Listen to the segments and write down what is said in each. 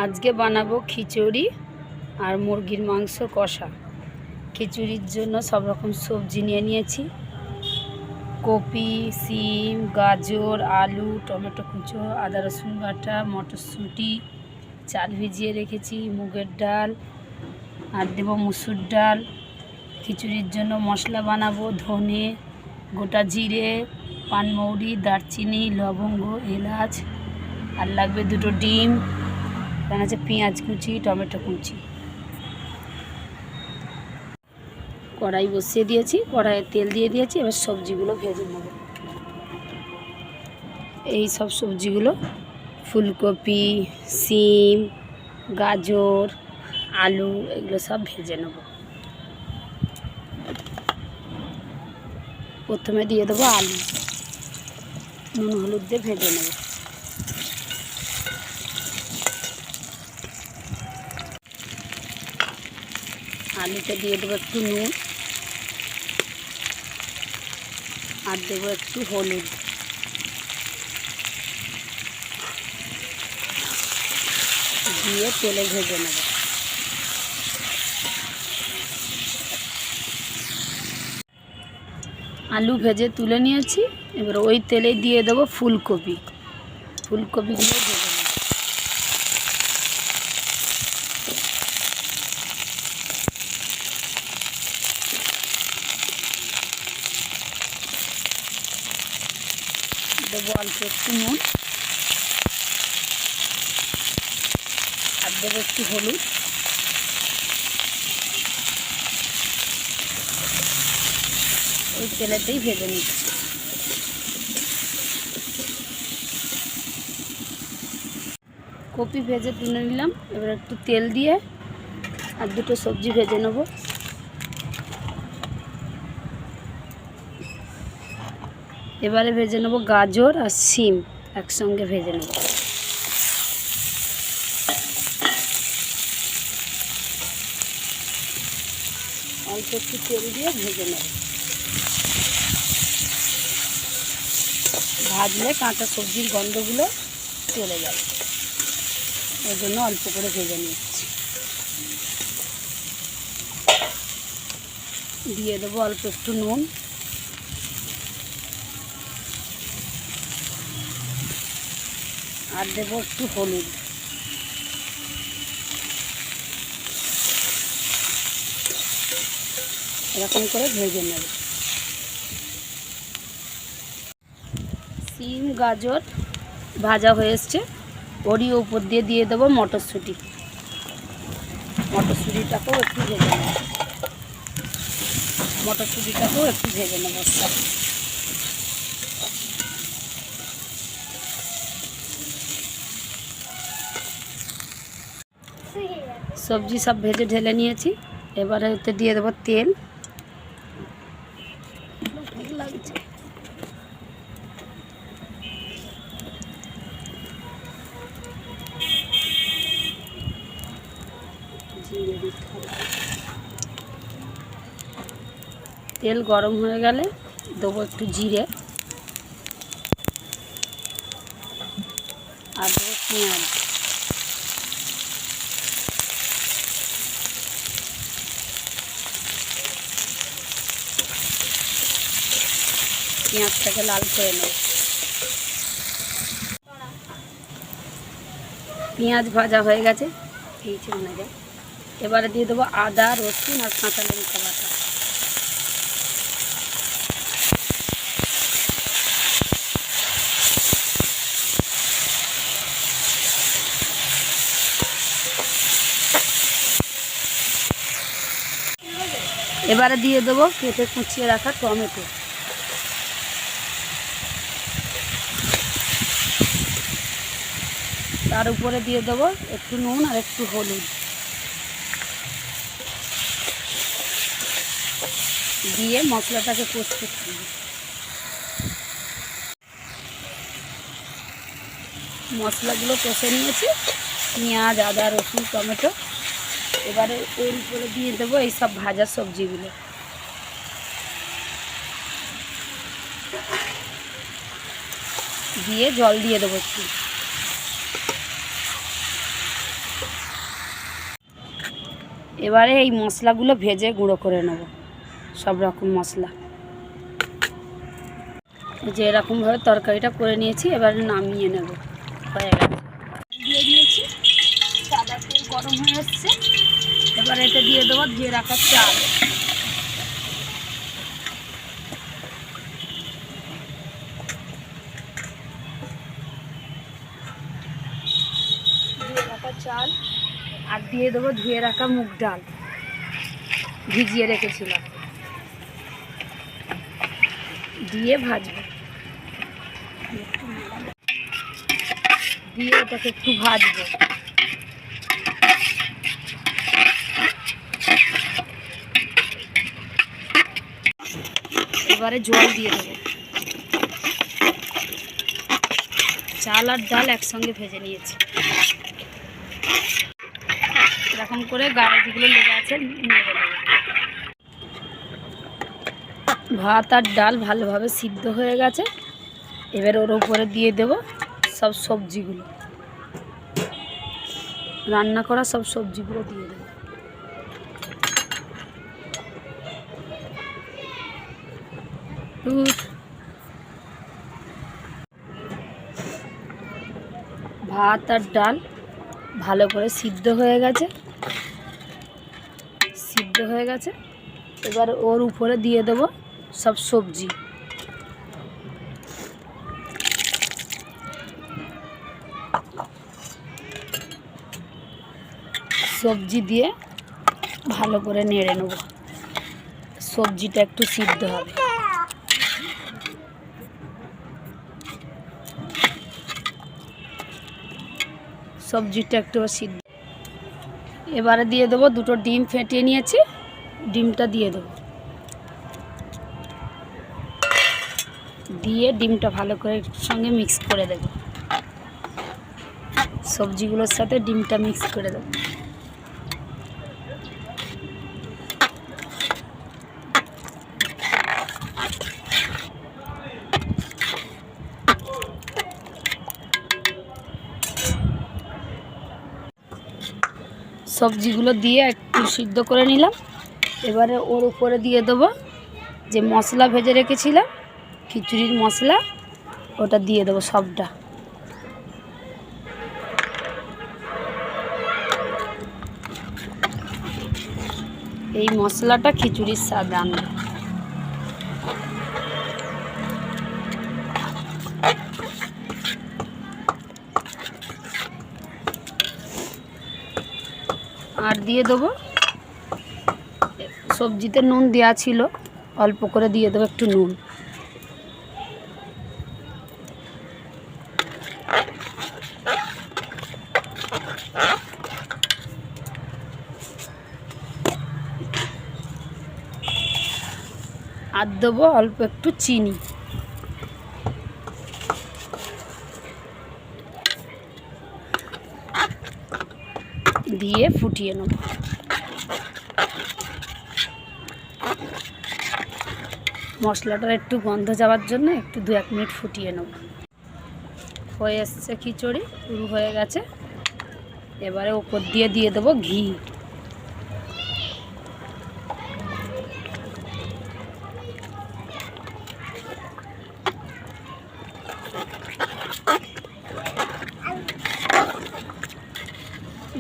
আজকে বানাবো খিচুড়ি আর মুরগির মাংস কষা। খিচুড়ির জন্য সব রকম সবজি নিয়ে নিয়েছি। কপি, সিম, গাজর, আলু, টমেটো কুচো, আদা রসুন বাটা, মটরশুঁটি, চাল ভিজিয়ে রেখেছি, মুগের ডাল আর দেবো মুসুর ডাল। খিচুড়ির জন্য মশলা বানাবো ধনে, গোটা জিরে, পানমৌরি, দারচিনি, লবঙ্গ, এলাচ, আর লাগবে 2টো ডিম, এখানে আছে পেঁয়াজ কুচি, টমেটো কুচি। কড়াই বসিয়ে দিয়েছি, কড়াইয়ে তেল দিয়ে দিয়েছি। এবার সবজিগুলো ভেজে নেব। এই সব সবজিগুলো ফুলকপি, সিম, গাজর, আলু, এগুলো সব ভেজে নেব। প্রথমে দিয়ে দেবো আলু, নুন হলুদ দিয়ে ভেজে নেব। আলুতে দিয়ে দেবো একটু নুন আর দেবো একটু হলুদ। দিয়ে তেলে ভেজে নেব। আলু ভেজে তুলে নিয়েছি। এবার ওই তেলে দিয়ে দেবো ফুলকপি। ফুলকপিগুলো ভেজে নেব। দেবো অল্প একটু নুন আর দেবো একটু হলুদ। ওই তেলেতেই ভেজে নিচ্ছি। কপি ভেজে তুলে নিলাম। এবার একটু তেল দিয়ে আর 2টো সবজি ভেজে নেব। এবারে ভেজে নেব গাজর আর সিম, একসঙ্গে ভেজে নেব। অল্প একটু তেল দিয়ে ভেজে নেব। ভাজলে কাঁচা সবজির গন্ধগুলো চলে যাবে, ওই জন্য অল্প করে ভেজে নিচ্ছি। দিয়ে দেবো অল্প একটু নুন আর দেবো একটু হলুদ। এরকম করে ভেজে নেব। সিম গাজর ভাজা হয়ে এসছে। ওরই উপর দিয়ে দিয়ে দেবো মটরশুঁটি। মটরশুঁটিটাকেও একটু ভেজে নেব। সবজি সব ভেজে ঢেলে নিয়েছি। এবারে ওতে দিয়ে দেবো তেল। লাগছে তেল গরম হয়ে গেলে দেবো একটু জিরে আর দেবো পেঁয়াজ। পেঁয়াজটাকে লাল করে নেব। পেঁয়াজ ভাজা হয়ে গেছে, এই মনে যায়। এবারে দিয়ে দেবো আদা, রসুন আর কাঁচা লঙ্কা বাটা। এবারে দিয়ে দেবো কেটে কুচিয়ে রাখা টমেটো। তার উপরে দিয়ে দেবো একটু নুন আর একটু হলুদ। দিয়ে মশলাটাকে কষতে থাকবে। মশলাগুলো কষে নিয়েছি, পেঁয়াজ, আদা, রসুন, টমেটো। এবারে এর উপরে দিয়ে দেবো এই সব ভাজা সবজিগুলো। দিয়ে জল দিয়ে দেবো একটু। এবারে এই মশলাগুলো ভেজে গুঁড়ো করে নেব, সব রকম মশলা। যে এরকমভাবে তরকারিটা করে নিয়েছি, এবারে নামিয়ে নেব। হয়ে গেছে, দিয়ে দিয়েছি, সাদা তেল গরম হয়ে এসছে। এবার এটা দিয়ে দেবো ধুয়ে রাখা চাল। ধুয়ে রাখা চাল আর দিয়ে দেবো ধুয়ে রাখা মুগ ডাল, ভিজিয়ে রেখেছিলাম। দিয়ে ভাজবো, দিয়ে ওটাকে একটু ভাজবো। এবারে জল দিয়ে দেবো। চাল আর ডাল একসঙ্গে ভেজে নিয়েছি। এরকম করে গায়ে যেগুলো লেগে আছে নেড়ে দেবো। ভাত আর ডাল ভালোভাবে সিদ্ধ হয়ে গেছে। এবার ওর উপরে দিয়ে দেব সব সবজিগুলো, রান্না করা সব সবজিগুলো দিয়ে দেব। ভাত আর ডাল ভালো করে সিদ্ধ হয়ে গেছে। এবার ওর উপরে দিয়ে দেব সব সবজি। সবজি দিয়ে ভালো করে নেড়ে নেব, সবজিটা একটু সিদ্ধ হবে। সবজিটা একটু সিদ্ধ। এবারে দিয়ে দেবো দুটো ডিম ফেটিয়ে নিয়েছি, ডিমটা দিয়ে দেবো। দিয়ে ডিমটা ভালো করে সঙ্গে মিক্স করে দেব, সবজিগুলোর সাথে ডিমটা মিক্স করে দেব। সবজিগুলো দিয়ে একটু সিদ্ধ করে নিলাম। এবারে ওর উপরে দিয়ে দেবো যে মশলা ভেজে রেখেছিলাম, খিচুড়ির মশলা, ওটা দিয়ে দেবো সবটা। এই মশলাটা খিচুড়ির স্বাদ আনবে। আর দিয়ে দেবো, সবজিতে নুন দেওয়া ছিল, অল্প করে দিয়ে দেবো একটু নুন। আর দেবো অল্প একটু চিনি। দিয়ে ফুটিয়ে নেব। মশলাটার একটু গন্ধ যাওয়ার জন্য একটু 2-1 মিনিট ফুটিয়ে নেব। হয়ে এসছে খিচুড়ি, পুরো হয়ে গেছে। এবারে ওপর দিয়ে দিয়ে দেবো ঘি।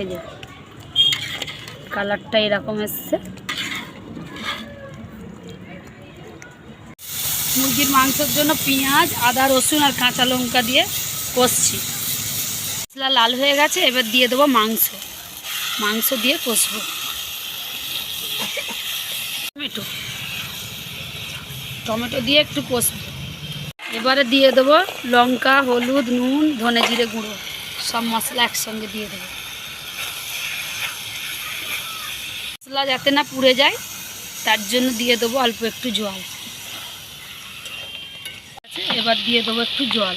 এই যে কালারটা এরকম এসছে। মুরগির মাংসের জন্য পেঁয়াজ, আদা, রসুন আর কাঁচা লঙ্কা দিয়ে কষছি। মশলা লাল হয়ে গেছে, এবার দিয়ে দেবো মাংস দিয়ে কষবো। টমেটো দিয়ে একটু কষবো। এবারে দিয়ে দেবো লঙ্কা, হলুদ, নুন, ধনে জিরে গুঁড়ো, সব মশলা একসঙ্গে দিয়ে দেবো। মশলা যাতে না পুড়ে যায় তার জন্য দিয়ে দেবো অল্প একটু জল। এবার দিয়ে দেবো একটু জল।